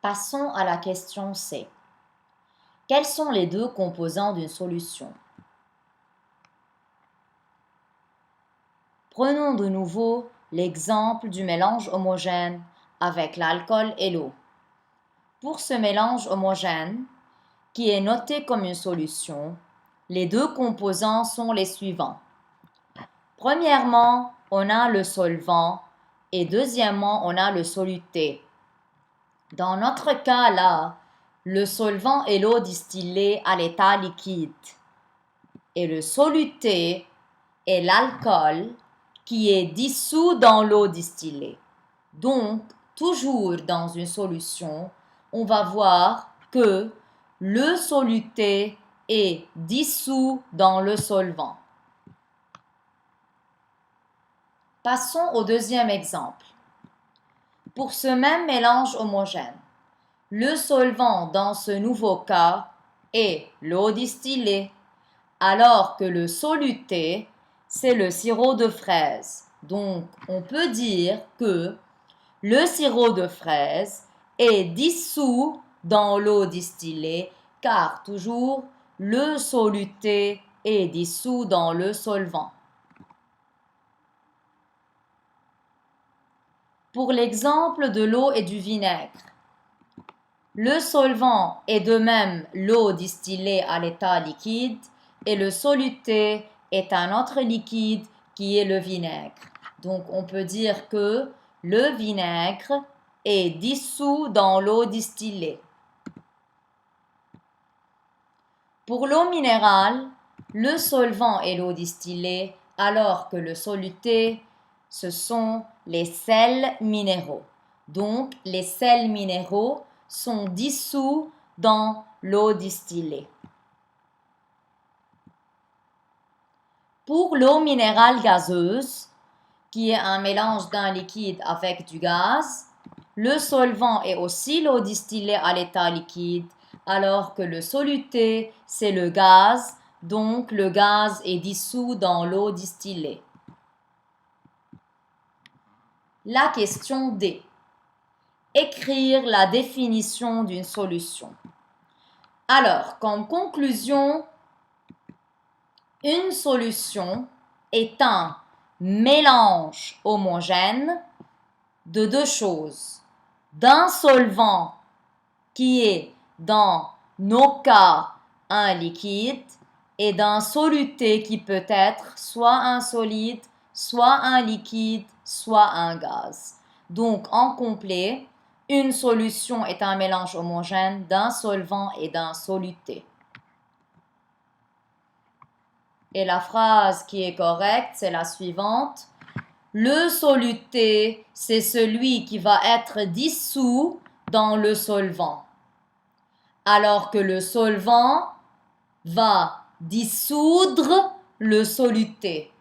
Passons à la question C. Quels sont les deux composants d'une solution? Prenons de nouveau l'exemple du mélange homogène avec l'alcool et l'eau. Pour ce mélange homogène, qui est noté comme une solution, les deux composants sont les suivants. Premièrement, on a le solvant et deuxièmement, on a le soluté. Dans notre cas là, le solvant est l'eau distillée à l'état liquide et le soluté est l'alcool qui est dissous dans l'eau distillée. Donc, toujours dans une solution, on va voir que le soluté est dissous dans le solvant. Passons au deuxième exemple. Pour ce même mélange homogène, le solvant dans ce nouveau cas est l'eau distillée, alors que le soluté, c'est le sirop de fraise. Donc, on peut dire que le sirop de fraise est dissous dans l'eau distillée, car toujours le soluté est dissous dans le solvant. Pour l'exemple de l'eau et du vinaigre, le solvant est de même l'eau distillée à l'état liquide et le soluté est un autre liquide qui est le vinaigre. Donc on peut dire que le vinaigre est dissous dans l'eau distillée. Pour l'eau minérale, le solvant est l'eau distillée alors que le soluté, ce sont les sels minéraux. Donc les sels minéraux sont dissous dans l'eau distillée. Pour l'eau minérale gazeuse, qui est un mélange d'un liquide avec du gaz, le solvant est aussi l'eau distillée à l'état liquide, alors que le soluté, c'est le gaz, donc le gaz est dissous dans l'eau distillée. La question D. Écrire la définition d'une solution. Alors, comme conclusion, une solution est un mélange homogène de deux choses. D'un solvant qui est dans nos cas un liquide et d'un soluté qui peut être soit un solide, soit un liquide, soit un gaz. Donc en complet, une solution est un mélange homogène d'un solvant et d'un soluté. Et la phrase qui est correcte, c'est la suivante. Le soluté, c'est celui qui va être dissous dans le solvant, alors que le solvant va dissoudre le soluté.